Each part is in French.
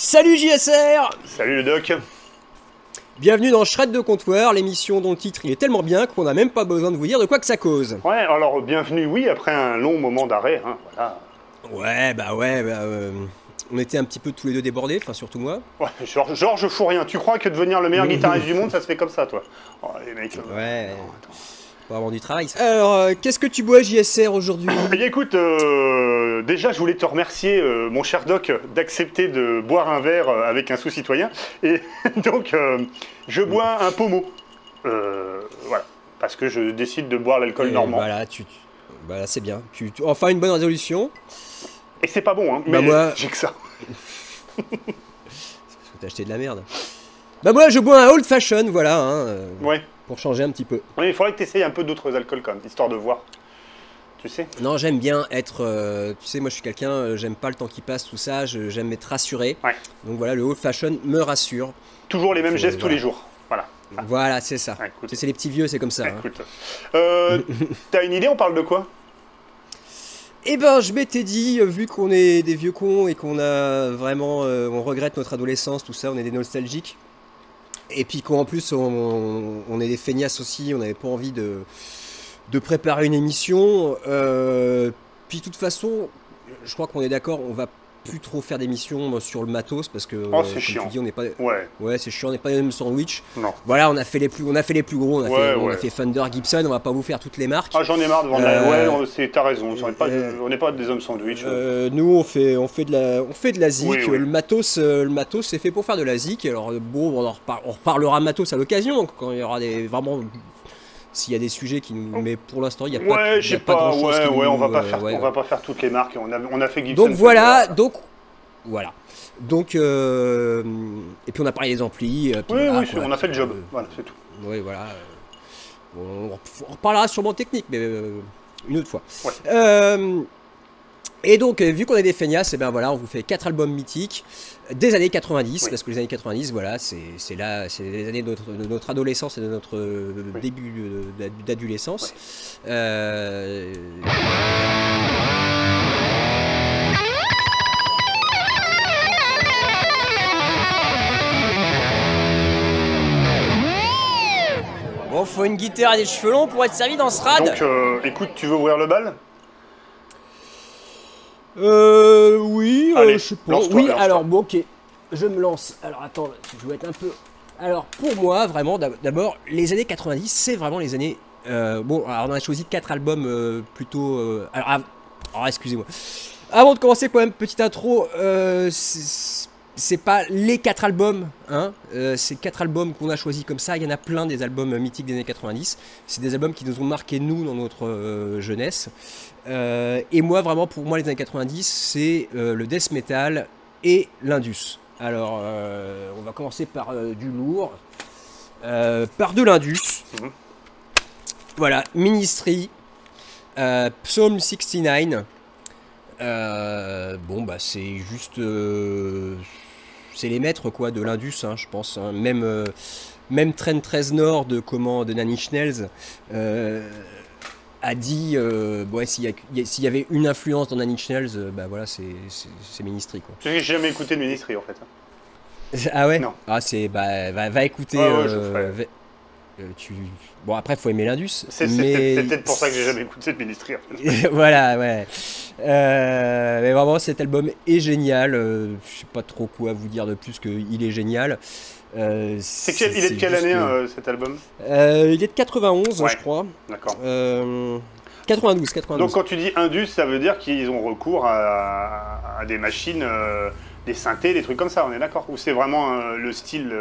Salut JSR! Salut le doc. Bienvenue dans Shred de Comptoir, l'émission dont le titre il est tellement bien qu'on n'a même pas besoin de vous dire de quoi que ça cause. Ouais, alors bienvenue, oui, après un long moment d'arrêt, hein, voilà. Ouais, on était un petit peu tous les deux débordés, enfin surtout moi. Ouais, genre je fous rien. Tu crois que devenir le meilleur guitariste du monde, ça se fait comme ça, toi? Oh, les mecs. Ouais, non, attends. pour avoir du travail. Alors, qu'est-ce que tu bois JSR aujourd'hui? Eh, écoute, déjà je voulais te remercier, mon cher doc, d'accepter de boire un verre avec un sous-citoyen. Et donc, je bois un pommeau. Voilà, parce que je décide de boire l'alcool normand. Voilà, c'est bien. Enfin, une bonne résolution. Et c'est pas bon, hein, Bah mais moi... j'ai que ça. Parce que t'as acheté de la merde. Bah moi, je bois un old fashion, voilà, hein, Ouais. pour changer un petit peu. Oui, il faudrait que tu essayes un peu d'autres alcools quand même, histoire de voir. Tu sais? Non, j'aime bien être... tu sais, moi je suis quelqu'un, j'aime pas le temps qui passe, tout ça, j'aime être rassuré. Ouais. Donc voilà, le old fashion me rassure. Toujours les mêmes gestes tous voilà. les jours. Voilà. Ah. Voilà, c'est ça. Ah, écoute. C'est les petits vieux, c'est comme ça. Hein. Écoute. T'as une idée, on parle de quoi? Eh ben, je m'étais dit, vu qu'on est des vieux cons et qu'on a vraiment... on regrette notre adolescence, tout ça, on est des nostalgiques. Et puis qu'en plus, on est des feignasses aussi, on n'avait pas envie de préparer une émission. Puis de toute façon, je crois qu'on est d'accord, on va plus trop faire d'émissions sur le matos parce que Oh, c'est comme chiant. tu dis, on n'est pas. Ouais. Ouais, c'est chiant, on n'est pas les mêmes sandwich. Non. Voilà, on a fait les plus gros, on Ouais. a fait Fender, Gibson, on va pas vous faire toutes les marques. Ah, j'en ai marre de vendre Ouais, t'as raison. On n'est pas des hommes sandwich. Nous, on fait de la zik. Oui. Le matos, c'est fait pour faire de la zik. Alors bon, on reparlera matos à l'occasion quand il y aura vraiment. S'il y a des sujets qui nous... Mais pour l'instant, il n'y a pas, Ouais, il y a pas grand-chose qui nous... on va pas faire toutes les marques. On a fait Gibson. Donc voilà, Donc, et puis on a parlé des amplis. Puis Oui, voilà, oui, quoi. on a fait le job. Voilà, c'est tout. Oui, voilà. On reparlera sûrement technique, mais une autre fois. Ouais. Et donc, vu qu'on est des feignasses, et ben voilà, on vous fait 4 albums mythiques des années 90, Oui. parce que les années 90, voilà, c'est les années de notre adolescence et de notre début d'adolescence. Ouais. Bon, faut une guitare et des cheveux longs pour être servi dans ce rad. Donc, écoute, tu veux ouvrir le bal? Oui, Allez, je sais pas. lance-toi, Oui, lance-toi. alors, bon, ok. Je me lance. Alors, attends, je vais être un peu... Alors, pour moi, vraiment, d'abord, les années 90, c'est vraiment les années... bon, alors, on a choisi 4 albums plutôt... alors, excusez-moi. Avant de commencer, quand même, petite intro, c'est pas les 4 albums, hein. C'est 4 albums qu'on a choisis comme ça. Il y en a plein des albums mythiques des années 90. C'est des albums qui nous ont marqué, nous, dans notre jeunesse. Et moi, vraiment, pour moi, les années 90, c'est le death metal et l'indus. Alors, on va commencer par du lourd, par de l'indus. Voilà, Ministry, Psalm 69. Bon, bah, c'est juste... c'est les maîtres, quoi, de l'indus, hein, je pense. Hein. Même Trent Reznor de Nine Inch Nails a dit ouais, s'il y avait une influence dans Nine Inch Nails, bah voilà, c'est Ministry, quoi. J'ai jamais écouté de Ministry en fait. Ah ouais? Non. Ah, va écouter. Ouais, je ferai. Bon, après, faut aimer l'indus. C'est mais... peut-être pour ça que j'ai jamais écouté de Ministry. En fait. Voilà, ouais. Mais vraiment, cet album est génial. Je sais pas trop quoi vous dire de plus qu'il est génial. Il est de quelle année cet album? Il est de 91, Ouais. je crois. D'accord. 92. Donc quand tu dis indus, ça veut dire qu'ils ont recours à des machines, des synthés, des trucs comme ça, on est d'accord? Ou c'est vraiment le style...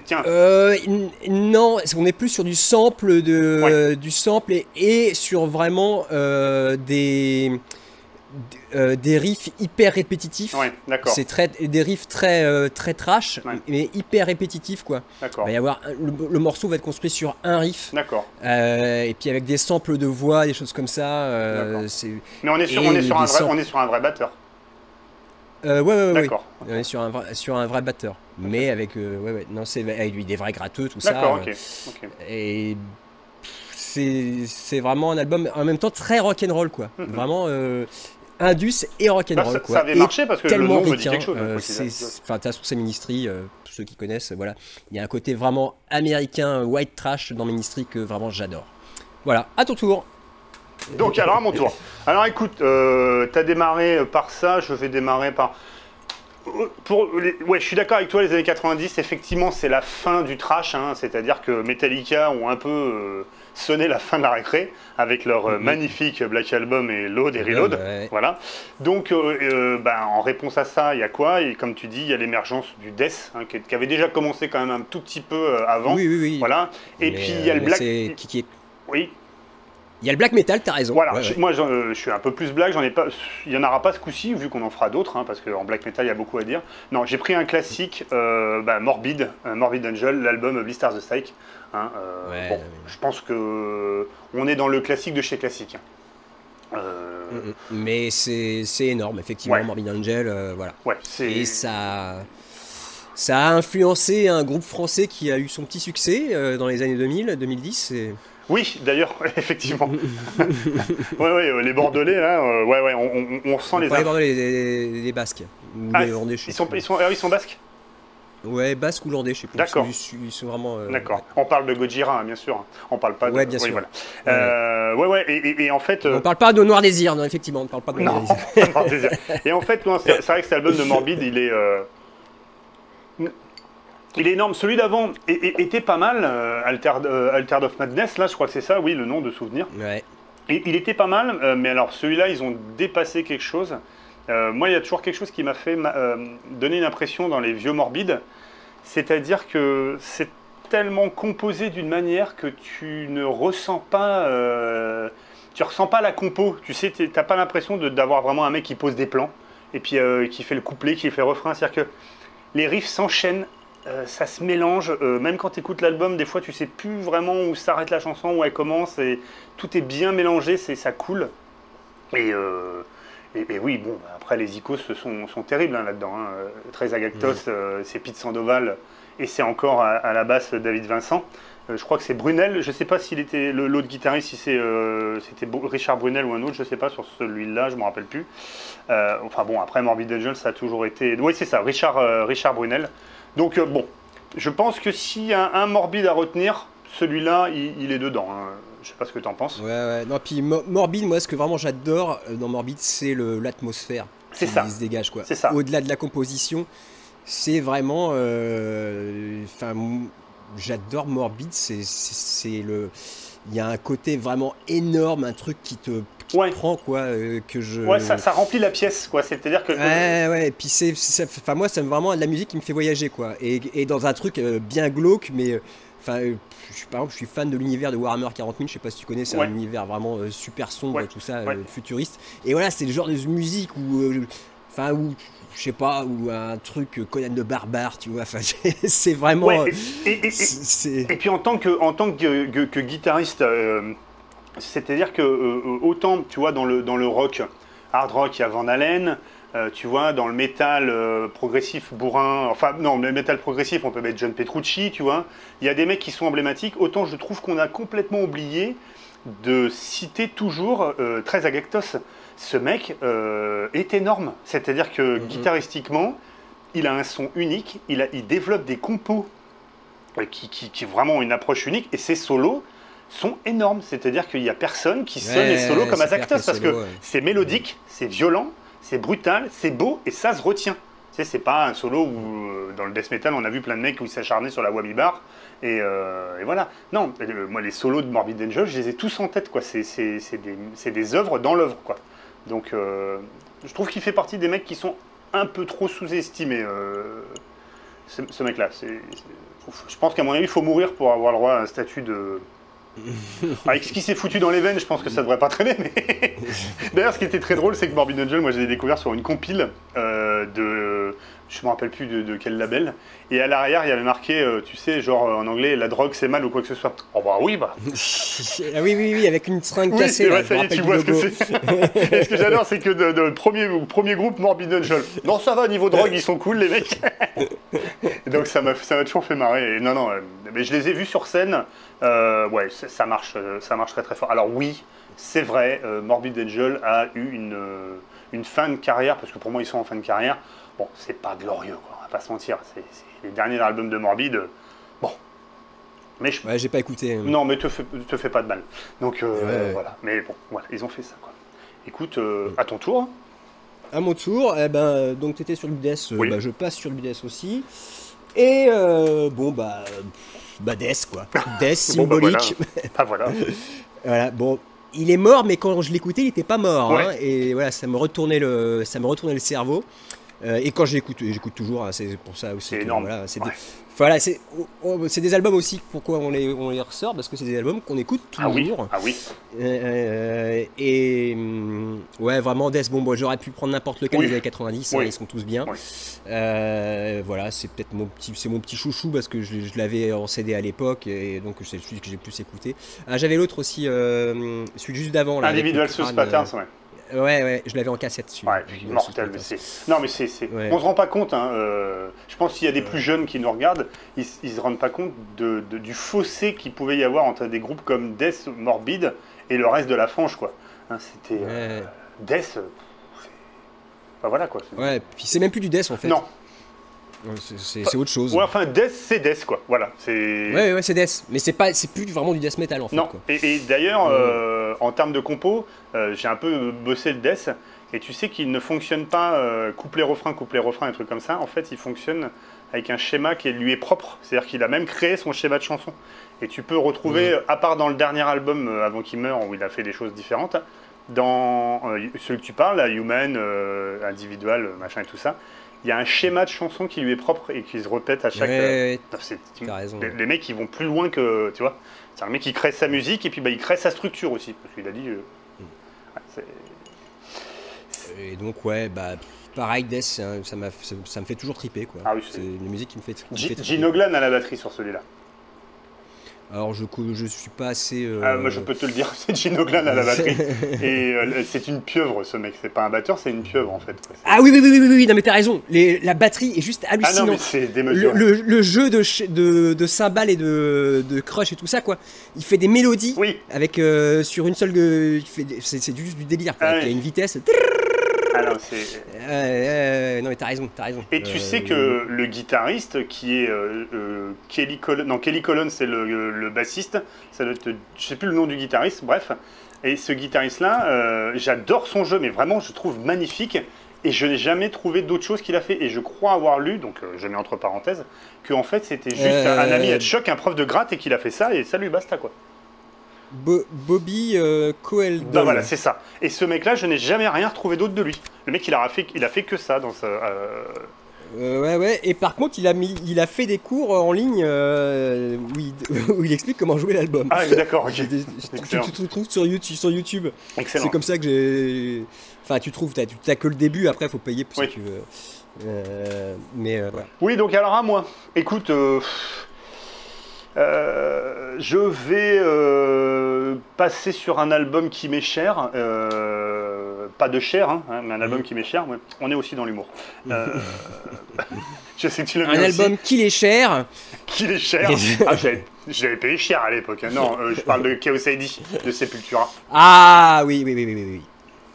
tiens. Non, on est plus sur du sample, Ouais. du sample et sur vraiment des riffs hyper répétitifs. Ouais, d'accord. C'est des riffs très trash, Ouais. mais hyper répétitifs, quoi. D'accord. Il va y avoir le morceau va être construit sur un riff, D'accord. et puis avec des samples de voix, des choses comme ça. D'accord. C'est Mais on est sur un vrai batteur. ouais. D'accord. On est sur un vrai batteur, mais avec non, c'est avec lui des vrais gratteux, tout ça. D'accord, ok. Et c'est vraiment un album en même temps très rock'n'roll, quoi. Vraiment Indus et rock'n'roll. Ça, Quoi. ça avait marché parce que le Tellement nom me dit ricain. quelque chose. Enfin, de toute façon, c'est Ministry, pour ceux qui connaissent, voilà. Il y a un côté vraiment américain, white trash dans Ministry que vraiment j'adore. Voilà, à ton tour. Donc, alors à mon tour. Alors écoute, t'as démarré par ça, je vais démarrer par... Ouais, je suis d'accord avec toi, les années 90, effectivement, c'est la fin du trash, hein, c'est-à-dire que Metallica ont un peu sonné la fin de la récré avec leur magnifique Black Album et Load et Reload. Ouais. Voilà. Donc, en réponse à ça, il y a quoi? Et comme tu dis, il y a l'émergence du Death, hein, qui avait déjà commencé quand même un tout petit peu avant. Oui. Voilà. Et puis, il y a le Black... Oui. Il y a le black metal, t'as raison. Voilà, moi je suis un peu plus black, il n'y en aura pas ce coup-ci, vu qu'on en fera d'autres, hein, parce qu'en black metal il y a beaucoup à dire. Non, j'ai pris un classique, Morbid Angel, l'album Blisters the Psych. Hein, je pense que on est dans le classique de chez classique. Mais c'est énorme, effectivement, Morbid Angel, voilà. Ouais, et ça a influencé un groupe français qui a eu son petit succès dans les années 2000, 2010. Oui, d'ailleurs, effectivement. Les Bordelais, là, on sent les... Les Bordelais, les Basques. Les Hollandais, ils sont basques? Ouais, basques ou hollandais, je sais plus. D'accord. Ils sont vraiment... D'accord. On parle de Gojira, hein, bien sûr. On parle pas de... Ouais, bien sûr. Voilà. Et en fait... On parle pas de Noir Désir, non, effectivement, on ne parle pas de Noir Désir. Et en fait, c'est vrai que cet album de Morbid, il est... Il est énorme. Celui d'avant était pas mal, Altered of Madness, là, je crois que c'est ça, oui, le nom de souvenir. Ouais. Et il était pas mal, mais alors celui-là, ils ont dépassé quelque chose. Moi, il y a toujours quelque chose qui m'a fait donner une impression dans les vieux Morbides, c'est-à-dire que c'est tellement composé d'une manière que tu ne ressens pas... tu ressens pas la compo, tu sais, t'as pas l'impression d'avoir vraiment un mec qui pose des plans, et puis qui fait le couplet, qui fait le refrain, c'est-à-dire que les riffs s'enchaînent, ça se mélange, même quand tu écoutes l'album, des fois tu sais plus vraiment où s'arrête la chanson, où elle commence, et tout est bien mélangé, ça coule. Et oui, bon, après les icônes sont terribles hein, là-dedans. Hein. Très Agactos, c'est Pete Sandoval, et c'est encore à la basse David Vincent. Je crois que c'est Brunel, je sais pas s'il était l'autre guitariste, si c'était Richard Brunel ou un autre, je sais pas sur celui-là, je me rappelle plus. Enfin bon, après Morbid Angel, ça a toujours été... Oui, c'est ça, Richard Brunel. Donc bon, je pense que s'il y a un Morbid à retenir, celui-là, il est dedans. Hein. Je sais pas ce que tu en penses. Ouais. Non, puis Morbid, moi, ce que vraiment j'adore dans Morbid, c'est l'atmosphère qui se dégage, quoi. C'est ça. Au-delà de la composition, c'est vraiment... j'adore Morbid, il y a un côté vraiment énorme, un truc qui te prend, quoi, que je... Ouais, ça remplit la pièce, quoi, c'est-à-dire que... Ouais, et puis moi, c'est vraiment de la musique qui me fait voyager, quoi, et dans un truc bien glauque, mais... Par exemple, je suis fan de l'univers de Warhammer 40 000, je sais pas si tu connais, c'est un univers vraiment super sombre, tout ça, futuriste, et voilà, c'est le genre de musique où... je sais pas, ou un truc Conan de Barbare, tu vois, c'est vraiment... Ouais, et puis en tant que guitariste, c'est-à-dire que autant, tu vois, dans le rock, hard rock, il y a Van Halen, tu vois, dans le métal progressif bourrin, enfin non, le métal progressif, on peut mettre John Petrucci, tu vois, il y a des mecs qui sont emblématiques, autant je trouve qu'on a complètement oublié de citer toujours Trez Agactos. Ce mec est énorme, c'est-à-dire que guitaristiquement, il a un son unique, il développe des compos qui vraiment ont une approche unique, et ses solos sont énormes, c'est-à-dire qu'il n'y a personne qui sonne les solos comme Agactos, parce que c'est mélodique, c'est violent, c'est brutal, c'est beau, et ça se retient. Tu sais, c'est pas un solo où, dans le death metal, on a vu plein de mecs où ils s'acharnaient sur la whammy bar, et voilà. Non, moi, les solos de Morbid Angel, je les ai tous en tête, quoi. C'est des œuvres dans l'œuvre, quoi. Donc, je trouve qu'il fait partie des mecs qui sont un peu trop sous-estimés, ce mec-là. Je pense qu'à mon avis, il faut mourir pour avoir le droit à un statut de... Avec ce qui s'est foutu dans les veines, je pense que ça devrait pas traîner, mais... D'ailleurs, ce qui était très drôle, c'est que Morbid Angel, moi, je l'ai découvert sur une compile de... Je me rappelle plus de quel label. Et à l'arrière, il y avait marqué, tu sais, genre en anglais, la drogue c'est mal ou quoi que ce soit. Oh bah oui, bah. Ah oui, avec une seringue cassée. Oui, ça y est, tu vois ce que c'est. Et ce que j'adore, c'est que de premier groupe, Morbid Angel. Non, ça va, niveau drogue, ils sont cool, les mecs. Et donc ça m'a toujours fait marrer. Et non, mais je les ai vus sur scène. Ouais, ça marche très très fort. Alors oui, c'est vrai, Morbid Angel a eu une fin de carrière, parce que pour moi ils sont en fin de carrière, bon, c'est pas glorieux, quoi, on va pas se mentir. C'est les derniers albums de Morbid, bon. Mais Ouais, j'ai pas écouté. non, mais te fais pas de mal. Donc Ouais. voilà, mais bon, voilà, ils ont fait ça, quoi. Écoute, à ton tour. À mon tour, eh ben, donc tu étais sur le Death, Oui. bah, je passe sur le Death aussi. Et bon, bah Death quoi. Death Bon, bah voilà. symbolique. Ah voilà. Voilà, bon, il est mort, mais quand je l'écoutais, il était pas mort. Ouais. Hein, et voilà, ça me retournait le cerveau. Et quand j'écoute toujours, hein, c'est pour ça aussi. C'est que, énorme. Voilà, Ouais. voilà, c'est des albums aussi. Pourquoi on les ressort? Parce que c'est des albums qu'on écoute Ah oui, toujours. ah oui. Ouais, vraiment, Death, bon, j'aurais pu prendre n'importe lequel Oui. des années 90, Oui. hein, ils sont tous bien. Oui. Voilà, c'est peut-être mon petit chouchou parce que je l'avais en CD à l'époque et donc c'est celui que j'ai plus écouté. Ah, j'avais l'autre aussi, celui juste d'avant. Là, avec Individual le Sus crâne, Patterns, ouais. Ouais, je l'avais en cassette celui. Ouais, mortel, mais c'est... Non, mais Ouais. on se rend pas compte, hein, je pense qu'il y a des plus jeunes qui nous regardent, ils se rendent pas compte du fossé qu'il pouvait y avoir entre des groupes comme Death, Morbid et le reste de la fange, quoi. Hein, c'était... Ouais. Death, enfin, voilà, quoi. Ouais, puis c'est même plus du Death en fait. Non. Ouais, c'est autre chose. Ouais, enfin, Death, c'est Death, quoi. Voilà, c'est... Ouais, c'est Death, mais c'est plus vraiment du Death Metal en fait. Non, Quoi. et d'ailleurs, en termes de compo, j'ai un peu bossé le Death, et tu sais qu'il ne fonctionne pas couplet-refrain, un truc comme ça. En fait, il fonctionne avec un schéma qui lui est propre. C'est-à-dire qu'il a même créé son schéma de chanson. Et tu peux retrouver, à part dans le dernier album avant qu'il meure, où il a fait des choses différentes, dans celui que tu parles, la Human, Individual, machin et tout ça, il y a un schéma de chanson qui lui est propre et qui se répète à chaque... Ouais, c'est- t'as raison. les mecs, ils vont plus loin que... Tu vois, c'est un mec qui crée sa musique et puis bah, il crée sa structure aussi. Parce qu'il a dit... ouais, Et donc, ouais, bah, pareil, Death, ça me fait toujours triper, quoi. Ah oui, c'est une musique qui me fait triper. Gene Oglan à la batterie sur celui-là. Alors, je suis pas assez. Moi, je peux te le dire, c'est Gene Oglan à la batterie. Et c'est une pieuvre, ce mec. C'est pas un batteur, c'est une pieuvre, en fait. Quoi. Ah oui, non, mais t'as raison. La batterie est juste Ah non, hallucinante. mais c'est démesuré. Le jeu de cymbales et de crush et tout ça, quoi. Il fait des mélodies Oui. avec sur une seule. C'est juste du délire, quoi. Ah Il y a oui. une vitesse. Ah non, c'est... Non, mais t'as raison. Et tu sais que le guitariste qui est Kelly Colon, non Kelly Colon c'est le bassiste, ça doit être, je sais plus le nom du guitariste, bref. Et ce guitariste-là, j'adore son jeu, mais vraiment je trouve magnifique. Et je n'ai jamais trouvé d'autre chose qu'il a fait. Et je crois avoir lu, donc je mets entre parenthèses, que en fait c'était juste un ami à Choc, un prof de gratte, et qu'il a fait ça et salut basta quoi. Bobby Coeldon. Bah voilà, c'est ça. Et ce mec-là, je n'ai jamais rien retrouvé d'autre de lui. Le mec, il a fait que ça dans sa. Ouais. Et par contre, il a fait des cours en ligne où il explique comment jouer l'album. Ah, d'accord, ok. Tu trouves sur YouTube. Excellent. C'est comme ça que j'ai. Enfin, tu trouves, t'as que le début. Après, faut payer si Oui. tu veux. Mais voilà. Oui, donc alors à moi. Écoute, je vais passer sur un album qui m'est cher. Pas de cher, hein, mais un album qui m'est cher. Ouais. On est aussi dans l'humour. Je sais que tu l'as Un vu album aussi. qui est cher. Qui est cher. Ah, j'avais payé cher à l'époque. Hein. Non, je parle de Chaos ID, de Sepultura. Ah oui.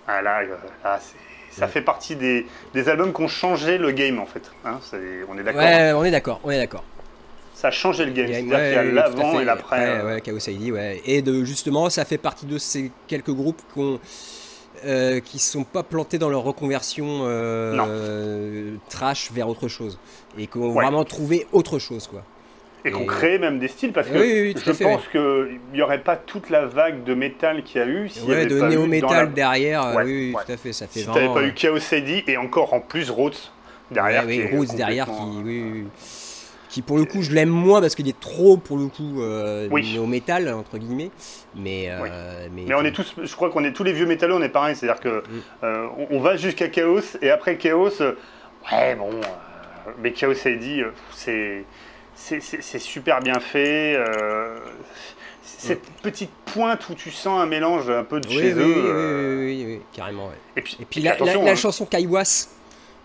Ah là, ça fait partie des albums qui ont changé le game en fait. Hein, on est d'accord. Ouais, on est d'accord. Ça a changé le game. C'est-à-dire qu'il y a Ouais, tout à l'avant fait. et l'après. Ouais, Chaos ID, ouais. Et justement, ça fait partie de ces quelques groupes qui sont pas plantés dans leur reconversion trash vers autre chose. Et qui ont vraiment trouvé autre chose, quoi. Et qu'on crée même des styles parce que Oui, je pense qu'il n'y aurait pas toute la vague de métal qu'il y a eu s'il y avait de pas eu néo-métal derrière. Ouais, Oui, ouais. tout à fait. Ça fait si tu n'avais vraiment. pas eu Chaos ID et encore en plus Rhodes derrière. Oui, qui est Rhodes derrière complètement, qui pour le coup je l'aime moins parce qu'il est trop pour le coup Oui. néo-métal entre guillemets. Mais Mais on est tous, je crois qu'on est tous les vieux métalleux, on est pareil, c'est-à-dire que on va jusqu'à Chaos et après Chaos, ouais bon, mais Chaos ID, c'est super bien fait. Cette petite pointe où tu sens un mélange un peu de chez eux. Oui, carrément. Ouais. Et puis Et puis la attention, chanson Kaiwas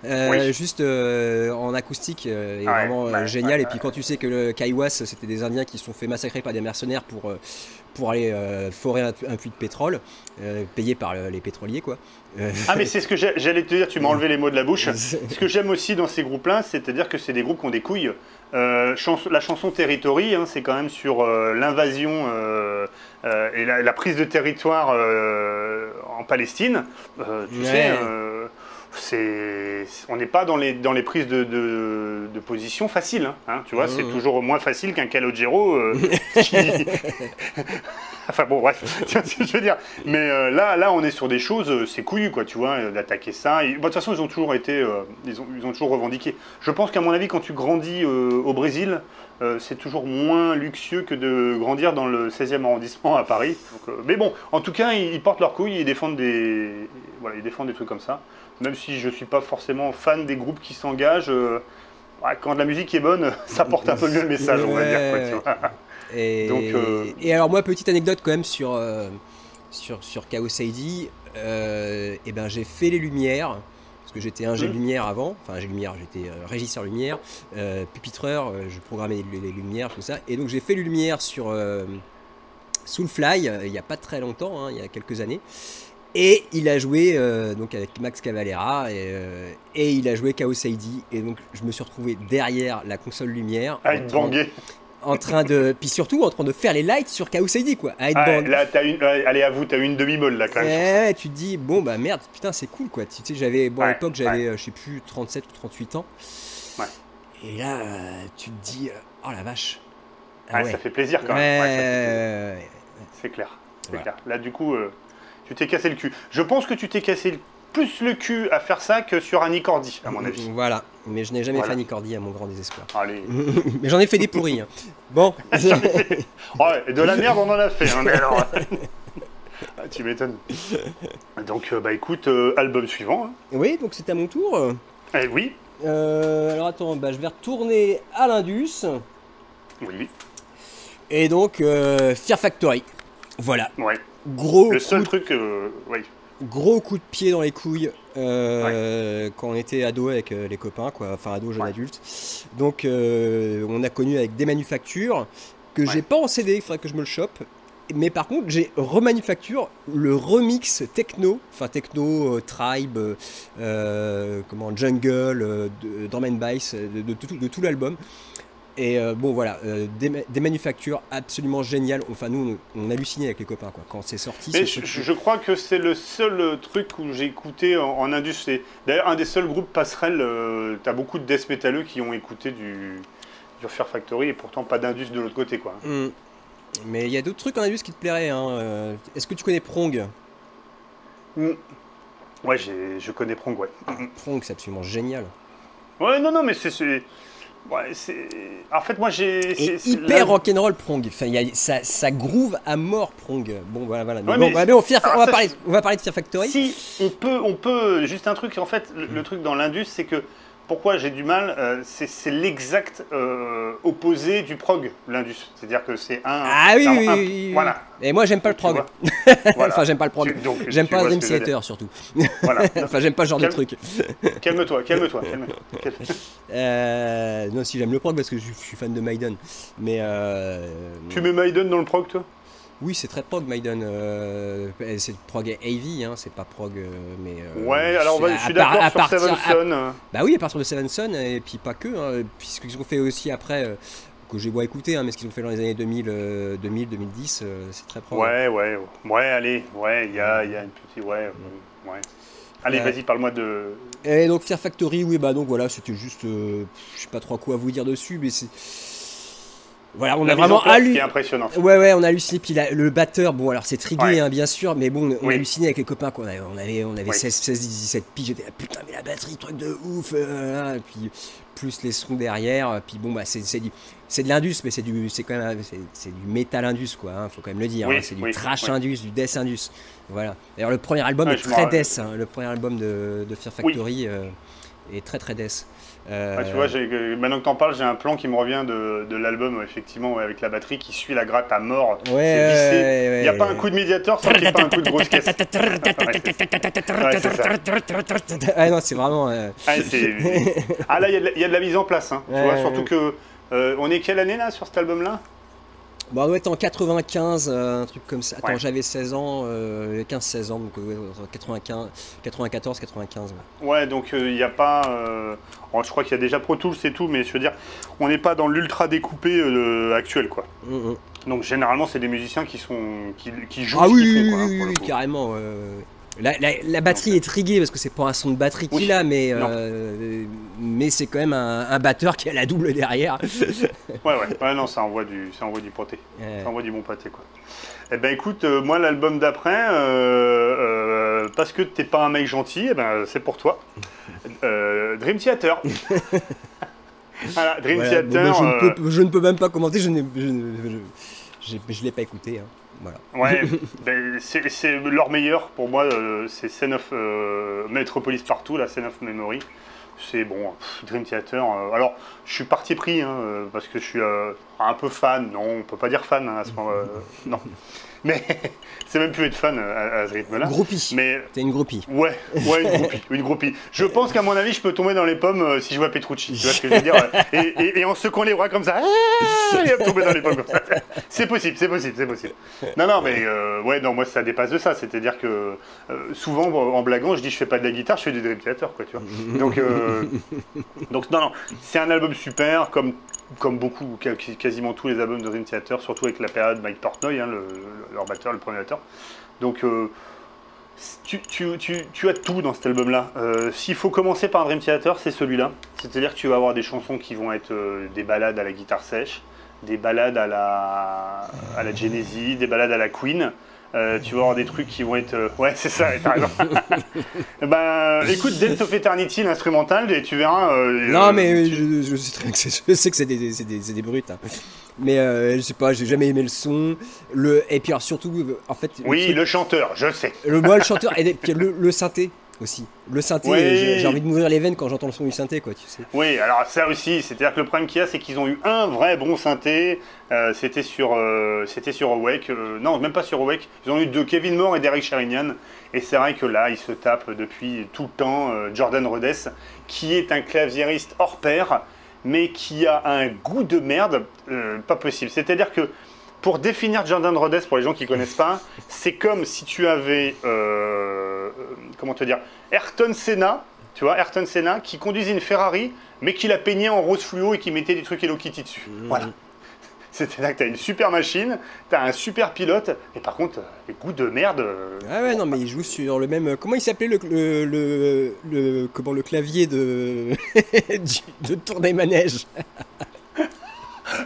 Oui. juste en acoustique est Ah ouais, vraiment ouais, génial. Et puis quand tu sais que le Kaiwas, c'était des Indiens qui se sont fait massacrer par des mercenaires pour aller forer un puits de pétrole, payé par les pétroliers, quoi. Euh, Ah, mais c'est ce que j'allais te dire, tu m'as enlevé les mots de la bouche. Ce que j'aime aussi dans ces groupes-là, c'est-à-dire que c'est des groupes qui ont des couilles. La chanson Territory, hein, c'est quand même sur l'invasion et la prise de territoire en Palestine. Tu sais, ouais. on n'est pas dans les prises de position faciles. Hein, tu vois, c'est Mmh. toujours moins facile qu'un Calogero qui, enfin bon, bref, tu vois ce que je veux dire. Mais là, on est sur des choses, c'est couillu, quoi, tu vois, d'attaquer ça. Et, bon, de toute façon, ils ont toujours été, ils ont toujours revendiqué. Je pense qu'à mon avis, quand tu grandis au Brésil, c'est toujours moins luxueux que de grandir dans le 16e arrondissement à Paris. Donc, mais bon, en tout cas, ils portent leurs couilles, voilà, ils défendent des trucs comme ça. Même si je ne suis pas forcément fan des groupes qui s'engagent, ouais, quand la musique est bonne, ça porte un peu mieux le message, on va dire, quoi, tu Ouais. vois. Donc, Et alors moi, petite anecdote quand même sur Chaos ID, et ben j'ai fait les lumières, parce que j'étais ingé hmm, lumière avant, enfin ingé lumière, j'étais régisseur lumière, pupitreur, je programmais les lumières, tout ça, et donc j'ai fait les lumières sur Soulfly, il n'y a pas très longtemps, hein, il y a quelques années, et il a joué donc avec Max Cavalera, et il a joué Chaos ID, et donc je me suis retrouvé derrière la console lumière à être bangé. en train de. Puis surtout en train de faire les lights sur Chaos ID, quoi, à être Ah, bang. là, allez, avoue, t'as eu une demi-molle, là, quand même, sur ça. Et tu te dis, bon bah merde, putain, c'est cool, quoi. Tu sais, j'avais. Bon, à Ouais, l'époque, ouais, j'avais, je sais plus, 37 ou 38 ans. ouais. Et là, tu te dis, oh la vache. Ah Ouais, ça ouais. fait plaisir, quand même. Ouais, ça fait plaisir. Ouais. C'est clair, c'est Voilà. clair. Là, du coup, tu t'es cassé le cul. Je pense que tu t'es cassé plus le cul à faire ça que sur Annie Cordy, à mon avis. Voilà. Mais je n'ai jamais fait Voilà. Annie Cordy à mon grand désespoir. Allez. Mais j'en ai fait des pourris, hein. Bon. Ouais, et de la merde, on en a fait, hein, mais alors. Ah, tu m'étonnes. Donc, bah écoute, album suivant. Hein. Oui, donc c'est à mon tour. Eh oui, Alors attends, bah, je vais retourner à l'Indus. oui, Et donc, Fear Factory. Voilà. ouais. Gros Le coup, seul truc, oui, gros coup de pied dans les couilles ouais, quand on était ado avec les copains, quoi. Enfin, ado, jeune ouais, adulte. Donc, on a connu avec des manufactures que ouais. j'ai pas en CD, il faudrait que je me le chope. Mais par contre, j'ai remanufacture le remix techno, enfin techno, tribe, comment, jungle, drum and bass, de tout l'album. Et bon voilà, des manufactures absolument géniales. Enfin nous on hallucinait avec les copains quoi. Quand c'est sorti Mais ce truc. je crois que c'est le seul truc où j'ai écouté en Indus. C'est d'ailleurs un des seuls groupes passerelles. T'as beaucoup de death métalleux qui ont écouté du Fear Factory et pourtant pas d'Indus de l'autre côté, quoi. Mais il y a d'autres trucs en Indus qui te plairaient. Hein. Est-ce que tu connais Prong? Mm. Ouais, je connais Prong, ouais. Prong c'est absolument génial. Ouais, non, non, mais ouais, en fait, moi, Et là, hyper rock'n'roll Prong. Enfin, ça groove à mort Prong. Bon voilà voilà. Mais ouais, bon, mais bah, alors ça, on va parler de Fear Factory. si on peut, juste un truc. En fait, le truc dans l'Indus, c'est que pourquoi j'ai du mal, c'est l'exact opposé du prog, l'Indus. C'est-à-dire que Ah oui, c'est oui, oui, oui. voilà. Et moi j'aime pas le Tu prog. vois, Enfin voilà. j'aime pas le prog. Donc, J'aime tu pas vois ce Dream que je veux dire. Theater surtout. Voilà. Enfin j'aime pas ce genre de Calme- truc. Calme-toi, calme-toi, calme-toi. Non, si j'aime le prog parce que je suis fan de Maiden. Mais Tu mets Maiden dans le prog, toi? oui, c'est très prog Maiden. C'est prog heavy, hein, c'est pas prog, mais Ouais, alors c'est je suis d'accord sur Seven Son. bah oui, à partir de Seven Son et puis pas que, hein, puisque ce qu'ils ont fait aussi après, que j'ai beau écouter, hein, mais ce qu'ils ont fait dans les années 2000, 2010, c'est très prog. Ouais, ouais, ouais, allez, ouais, il y a une petite, ouais, ouais. Allez, Euh, vas-y, parle-moi de. Et donc Fear Factory, oui, bah donc voilà, c'était juste, je sais pas trop quoi vous dire dessus, mais c'est. Voilà, on La a mise en vraiment place qui est impressionnante. Ouais, on a halluciné. Puis le batteur, bon, alors c'est Trigué, Ouais. hein, bien sûr, mais bon, on a Oui. halluciné avec les copains. Quoi. On avait Oui. 16, 17 piges. J'étais là, putain, mais la batterie, truc de ouf. Et puis plus les sons derrière. Puis bon, bah, c'est de l'indus, mais c'est quand même, c'est du métal indus, quoi. Hein, faut quand même le dire. Oui, Hein, c'est du oui, trash oui. indus, du death indus. Voilà. D'ailleurs, le premier album Ouais, est je me très rappelle. death. Hein, le premier album de Fear Oui. Factory et très très death. Ouais, tu vois, maintenant que t'en parles, j'ai un plan qui me revient de l'album, effectivement, ouais, avec la batterie qui suit la gratte à mort. Ouais, C'est vissé. Il n'y a pas un ouais. coup de médiator sans qu'il n'y ait pas un coup de grosse caisse. Ouais, c'est ça. Ah non, c'est vraiment. Ah, ah, là, il y a de la mise en place. Hein. Tu vois, surtout que. On est quelle année là sur cet album-là? Bon, on doit être en 95, un truc comme ça. Attends, Ouais. j'avais 16 ans, 15-16 ans, donc 95, 94, 95. Ouais. Ouais, donc il n'y a pas. Je crois qu'il y a déjà Pro Tools et tout, mais je veux dire, on n'est pas dans l'ultra découpé actuel, quoi. Donc généralement, c'est des musiciens qui jouent Ah ce oui, qu'ils font, quoi, oui, hein, oui, pour le oui, coup. carrément. La batterie est triguée parce que c'est pas un son de batterie Oui. qu'il a, Non. mais c'est quand même un batteur qui a la double derrière. Ouais, non, ça envoie du pâté. Ça envoie du bon pâté, quoi. Eh ben écoute, moi, l'album d'après, parce que t'es pas un mec gentil, eh ben, c'est pour toi. Dream Theater. Voilà, Dream Voilà, Theater. je ne peux même pas commenter, je l'ai pas écouté. Hein. Voilà. Ouais, ben, c'est leur meilleur pour moi, c'est Scene of Metropolis Partout, la Scene of Memory. C'est bon, Dream Theater. Alors, je suis parti pris, hein, parce que je suis un peu fan. Non, on peut pas dire fan hein, à ce moment. Non, mais c'est même plus être fan à ce rythme-là. Groupie. Mais T'es une groupie. ouais, une groupie. Je pense qu'à mon avis, je peux tomber dans les pommes si je vois Petrucci. Tu vois ce que je veux dire et en secouant les bras comme ça, et hop, tomber dans les pommes comme ça. C'est possible. Non, mais ouais, non, moi ça dépasse de ça. C'est-à-dire que souvent, en blaguant, je dis je fais pas de la guitare, je fais du Dream Theater, quoi, tu vois. Donc non, c'est un album super, comme beaucoup, quasiment tous les albums de Dream Theater, surtout avec la période Mike Portnoy, hein, leur batteur, le premier batteur. Donc tu as tout dans cet album-là. S'il faut commencer par un Dream Theater, c'est celui-là. C'est-à-dire que tu vas avoir des chansons qui vont être des ballades à la guitare sèche, des ballades à la Genesis, des ballades à la Queen. Tu vas avoir des trucs qui vont être... Ouais, c'est ça, t'as raison. Ben, écoute Dance of Eternity, l'instrumental, et tu verras... non, mais je sais très bien que je sais que c'est des brutes. Hein. Mais je sais pas, j'ai jamais aimé le son. Et puis alors, surtout, en fait... Oui, le chanteur, je sais. Moi, le chanteur, et puis le synthé aussi. Le synthé, Oui. j'ai envie de m'ouvrir les veines quand j'entends le son du synthé, quoi, tu sais. Oui, alors ça aussi, c'est-à-dire que le problème qu'il y a, c'est qu'ils ont eu un vrai bon synthé. C'était sur Awake. Non, même pas sur Awake. Ils ont eu de Kevin Moore et d'Eric Sherinian. Et c'est vrai que là, ils se tapent depuis tout le temps Jordan Rhodes, qui est un claviériste hors pair, mais qui a un goût de merde pas possible. C'est-à-dire que pour définir Jordan Rhodes, pour les gens qui ne connaissent pas, c'est comme si tu avais, comment te dire, Ayrton Senna, tu vois, Ayrton Senna, qui conduisait une Ferrari, mais qui la peignait en rose fluo et qui mettait des trucs Hello Kitty dessus. Voilà. C'est-à-dire que tu as une super machine, tu as un super pilote, et par contre, les goûts de merde... Ah ouais, non, mais il joue sur le même... Comment il s'appelait le clavier de... de Tour des Manèges?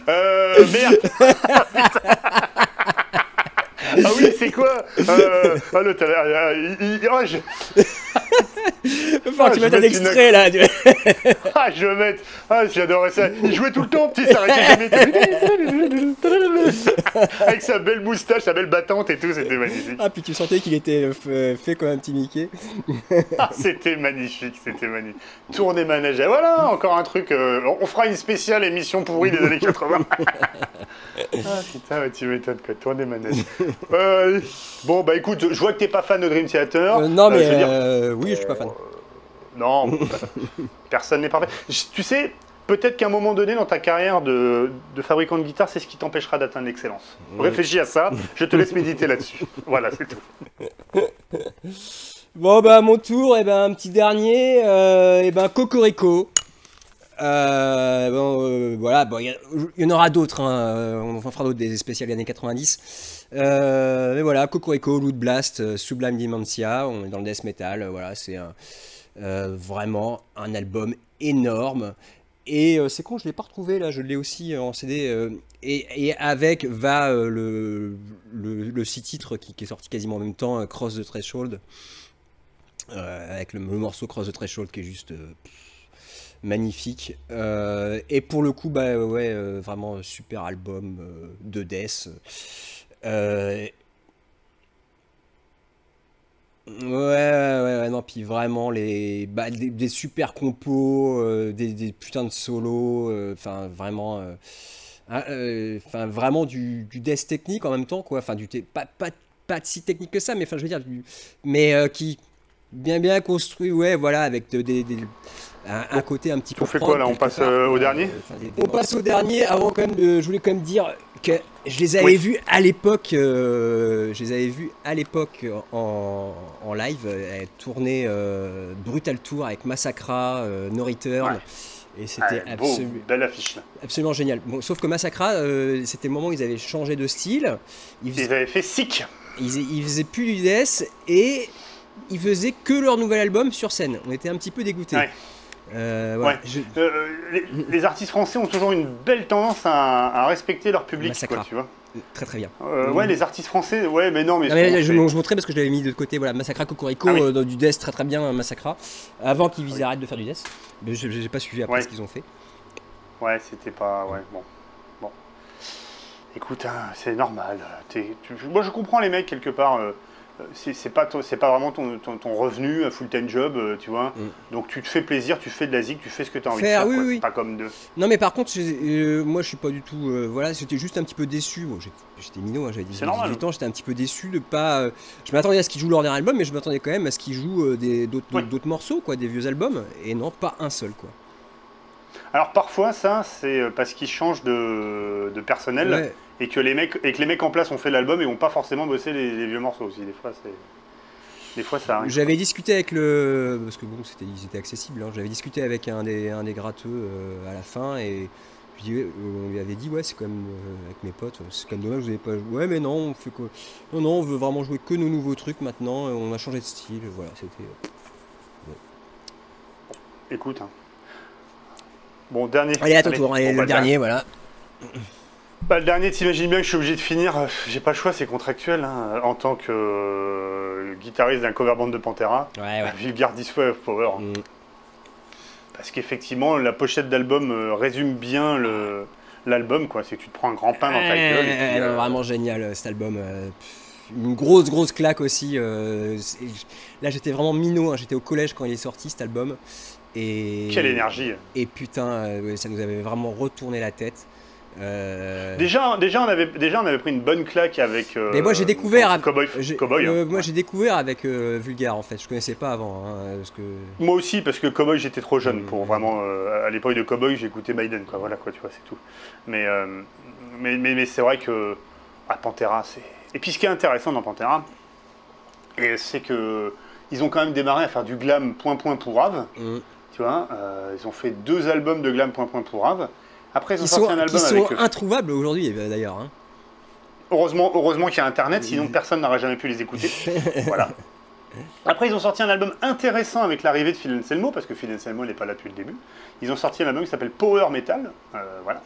Merde. Ah oui, c'est quoi Faut que tu mettes un extrait, là. Ah, je vais mettre... Ah, j'adorais ça. Il jouait tout le temps, petit, ça arrêtait jamais. Avec sa belle moustache, sa belle battante et tout, c'était magnifique. Ah, puis tu sentais qu'il était fait comme un petit Mickey. Ah, c'était magnifique, Tour des manèges. Et voilà, encore un truc. On fera une spéciale émission pourrie des années 80. Ah putain, ouais, tu m'étonnes quoi, Tour des manèges. Bon, bah écoute, je vois que t'es pas fan de Dream Theater. Non, mais je veux dire, oui, je suis pas fan. Non, personne n'est parfait. Tu sais, peut-être qu'à un moment donné dans ta carrière de fabricant de guitare, c'est ce qui t'empêchera d'atteindre l'excellence. Réfléchis à ça, je te laisse méditer là-dessus. Voilà, c'est tout. Bon, bah, à mon tour, un petit dernier, Cocorico. Voilà, bon, il y en aura d'autres, hein, on en fera d'autres des spéciales années 90. Mais voilà, Cocorico, Loot Blast, Sublime Dementia, on est dans le death metal, voilà, c'est vraiment un album énorme. Et c'est con, je ne l'ai pas retrouvé là, je l'ai aussi en CD. Et avec va le 6 titres qui est sorti quasiment en même temps, Cross the Threshold. Avec le morceau Cross the Threshold qui est juste magnifique. Et pour le coup, bah ouais, vraiment super album de death. Ouais, non, puis vraiment des super compos, des putains de solos, enfin vraiment, enfin vraiment du death technique en même temps, quoi. Enfin pas si technique que ça, mais enfin je veux dire, mais qui bien construit, ouais, voilà, avec un Bon, côté un petit on peu fait quoi prod là? On quelque passe part, au quoi. dernier? Enfin, on passe au dernier. Avant quand même, je voulais quand même dire que je les Oui. avais vus à l'époque. Je les avais vus à l'époque en live, tourner Brutal Tour avec Massacra, No Ouais. Return, et c'était Ouais, belle affiche là. absolument génial. Bon, sauf que Massacra, c'était le moment où ils avaient changé de style. Ils, fais- Ils avaient fait Sick. ils faisaient plus du death et ils faisaient que leur nouvel album sur scène. On était un petit peu dégoûtés. Ouais. Voilà. Ouais. Les artistes français ont toujours une belle tendance à respecter leur public, quoi, Massacra. tu vois. Très très bien. Ouais, les artistes français, ouais, mais non, mais Non, souvent mais c'est. je montrais parce que je l'avais mis de côté. Voilà, Massacra Cocorico, Ah oui, dans du death très très bien, Massacra. Avant qu'ils oui. arrêtent de faire du death. Mais j'ai pas suivi après Ouais, ce qu'ils ont fait. ouais, c'était pas. Ouais, bon. Bon. Écoute, hein, c'est normal. Moi, je comprends les mecs quelque part. C'est pas vraiment ton revenu, un full-time job, tu vois. Mm. Donc tu te fais plaisir, tu fais de la zik, tu fais ce que tu as envie de Faire, faire, oui, quoi. oui, C'est oui. pas comme de. Non, mais par contre, moi je suis pas du tout. Voilà, j'étais juste un petit peu déçu. Bon, j'étais minot, hein, j'avais C'est 18, normal. 18 ans, j'étais un petit peu déçu de pas. Je m'attendais à ce qu'ils jouent leur dernier album, mais je m'attendais quand même à ce qu'ils jouent Oui. d'autres morceaux, quoi, des vieux albums. Et non, pas un seul, quoi. Alors parfois, ça, c'est parce qu'ils changent de personnel Ouais. et que les mecs en place ont fait l'album et ont pas forcément bossé les vieux morceaux aussi. Des fois, ça arrive, quoi. J'avais discuté avec le. Parce que bon, ils étaient accessibles, hein. J'avais discuté avec un des gratteux à la fin et on lui avait dit, ouais, c'est quand même. Avec mes potes, c'est quand même dommage, vous avez pas joué. Ouais, mais non, on fait quoi? Non, non, on veut vraiment jouer que nos nouveaux trucs maintenant, on a changé de style, voilà, c'était. Ouais. Écoute, hein. Bon, dernier. Allez, à ton Allez. tour, allez, Bon, bah, le dernier, voilà. le dernier, t'imagines bien que je suis obligé de finir. J'ai pas le choix, c'est contractuel, hein, en tant que guitariste d'un cover band de Pantera. Ouais, ouais. Vulgar Display of Power. Mm. Parce qu'effectivement, la pochette d'album résume bien l'album, quoi. C'est que tu te prends un grand pain dans ta gueule. Et puis, Non, vraiment génial cet album. Une grosse claque aussi. Là, j'étais vraiment minot, hein, j'étais au collège quand il est sorti cet album. quelle énergie. Et putain, ouais, ça nous avait vraiment retourné la tête. Déjà, on avait pris une bonne claque avec. Mais moi j'ai découvert, Cowboy, hein. moi j'ai découvert avec Vulgar en fait. Je connaissais pas avant, hein, parce que. Moi aussi, parce que Cowboy, j'étais trop jeune pour vraiment. À l'époque de Cowboy, j'écoutais Maiden, quoi. Voilà, quoi, tu vois, c'est tout. Mais c'est vrai que. Ah, Pantera, c'est. Et puis ce qui est intéressant dans Pantera, c'est que. Ils ont quand même démarré à faire du glam point pourrave. Tu vois, ils ont fait 2 albums de glam point pourrave. Après, ils ont sorti un album qui avec. sont introuvables aujourd'hui d'ailleurs. Hein. Heureusement qu'il y a Internet, sinon personne n'aurait jamais pu les écouter. Voilà. Après, ils ont sorti un album intéressant avec l'arrivée de Phil Anselmo, parce que Phil Anselmo n'est pas là depuis le début. Ils ont sorti un album qui s'appelle Power Metal. Voilà.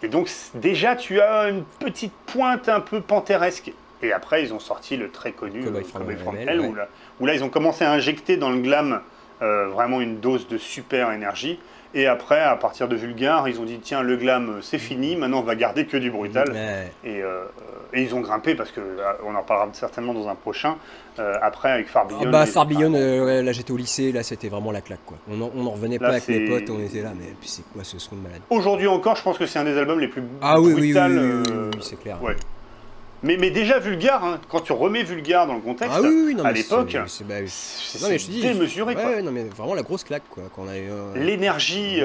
Et donc, déjà, tu as une petite pointe un peu pantéresque. Et après, ils ont sorti le très connu Cowboy from Hell, Hell, ouais. où là, ils ont commencé à injecter dans le glam vraiment une dose de super énergie. Et après, à partir de Vulgar, ils ont dit tiens, le glam, c'est fini, maintenant on va garder que du brutal. Ouais. Et ils ont grimpé, parce que on en parlera certainement dans un prochain. Après, avec Far Beyond. Far Beyond, ouais, là j'étais au lycée, là c'était vraiment la claque quoi. On en revenait Là, pas avec mes c'est- potes, on était là, mais puis c'est quoi ce son de malade? Aujourd'hui encore, je pense que c'est un des albums les plus Ah oui, brutal. oui, c'est clair. Ouais. Mais déjà Vulgar, hein, quand tu remets Vulgar dans le contexte, Ah oui, non, à mais l'époque, bah, non, mais c'est je te dis, démesuré, quoi. ouais, non mais vraiment la grosse claque quoi, qu'on a eu. L'énergie,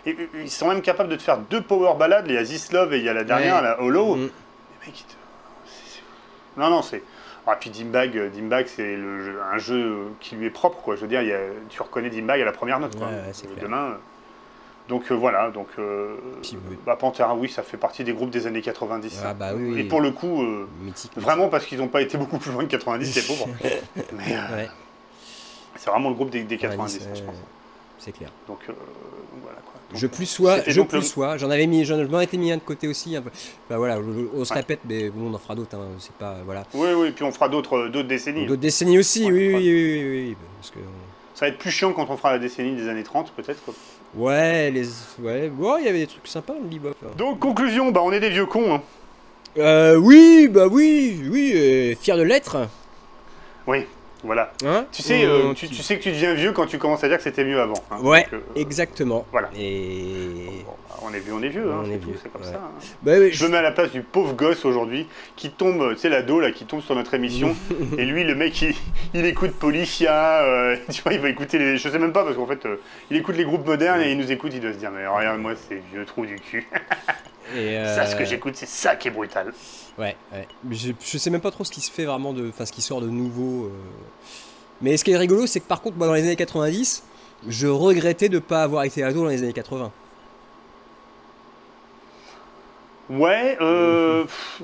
et ils sont même capables de te faire 2 power ballades, il y a This Love et il y a la dernière, Ouais. la Hollow. Mm. Les mecs, non, c'est. Ah, puis Dimbag, c'est un jeu qui lui est propre, quoi. Je veux dire, tu reconnais Dimbag à la première note, quoi. Ouais, c'est clair. Demain. Donc voilà, Puis, oui. Pantera, oui, ça fait partie des groupes des années 90. Ah, hein. bah oui, Et pour le coup, mythique. vraiment parce qu'ils n'ont pas été beaucoup plus loin que 90, les pauvres. Mais Ouais, c'est vraiment le groupe des 90, hein, je pense. c'est clair. Donc voilà, quoi. Donc, Je plus sois, c'était donc j'en ai été mis un de côté aussi. Un peu. Bah voilà, on se répète, mais bon, on en fera d'autres. Hein, c'est pas, voilà. Oui, puis on fera d'autres décennies. D'autres décennies aussi, Ouais, oui, parce que. Ça va être plus chiant quand on fera la décennie des années 30, peut-être, quoi. Ouais, bon, il y avait des trucs sympas, le bebop. Hein. Donc, conclusion, on est des vieux cons. Hein. Oui, bah oui, fier de l'être. Oui, voilà. Hein, Tu sais, tu sais que tu deviens vieux quand tu commences à dire que c'était mieux avant. Hein. Ouais, Donc, exactement. voilà. Et... Bon, bah, on est vieux, hein, On est tout, vieux, c'est comme ouais. ça. Hein. Bah, oui, Je me mets à la place du pauvre gosse aujourd'hui qui tombe, tu sais, l'ado là, qui tombe sur notre émission. Et lui, le mec, il écoute Polyphia, tu vois, il va écouter les. Je sais même pas parce qu'en fait, il écoute les groupes modernes et il nous écoute, il doit se dire, mais regarde, moi, c'est vieux trou du cul. Et Ça, ce que j'écoute, c'est ça qui est brutal. Ouais. Mais je sais même pas trop ce qui se fait vraiment enfin, ce qui sort de nouveau. Mais ce qui est rigolo, c'est que par contre, moi, dans les années 90, je regrettais de ne pas avoir été ado dans les années 80. Ouais,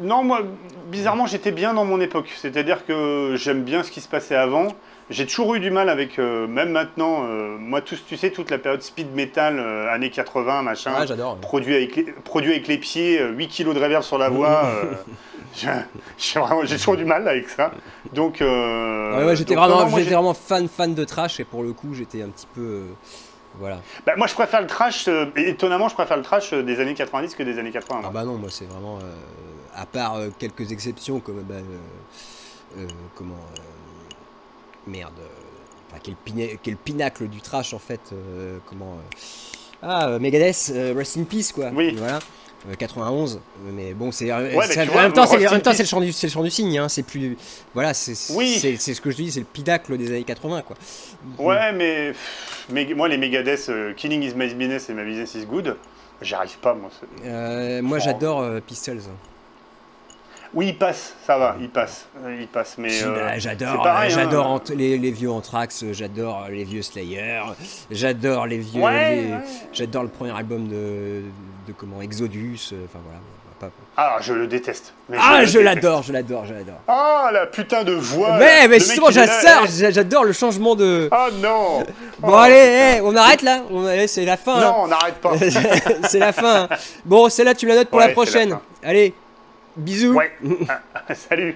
non, moi, bizarrement, j'étais bien dans mon époque. C'est-à-dire que j'aime bien ce qui se passait avant. J'ai toujours eu du mal avec, même maintenant, moi, tu sais, toute la période speed metal, années 80, machin, Ah, j'adore. produit avec les pieds, 8 kilos de reverb sur la voix. J'ai toujours du mal avec ça. Donc, Ouais, j'étais donc, vraiment, non, moi, vraiment fan de trash et pour le coup, j'étais un petit peu. Voilà. bah, moi, je préfère le trash, étonnamment, je préfère le trash des années 90 que des années 80. Ah bah non, moi c'est vraiment. À part quelques exceptions comme. Comment. Merde. Enfin, quel pinacle du trash en fait. Megadeth, Rest in Peace quoi. Oui. Voilà. 91, mais bon, c'est Ouais, en même temps, c'est le chant du signe, hein, c'est plus, voilà, Oui. c'est ce que je te dis, c'est le pinacle des années 80, quoi. Ouais, mais moi, les Megadeth, Killing is my business et My business is good, j'y arrive pas, moi. Moi, j'adore Pistols. Oui, il passe, ça va, il passe, mais Puis, j'adore, c'est pareil, j'adore hein. les vieux Anthrax, j'adore les vieux Slayer, j'adore les vieux, Ouais. j'adore le premier album de comment Exodus, enfin voilà. Ah, je le déteste. Mais je l'adore. Ah, la putain de voix. Mais le mec, justement, il est là, j'adore le changement de. Ah non. Bon, Oh, allez, on arrête là. Allez, c'est la fin. Non, on n'arrête pas. C'est la fin. Bon, celle-là, tu me la notes pour Ouais, la c'est la prochaine. fin. Allez, bisous. Ouais. Salut.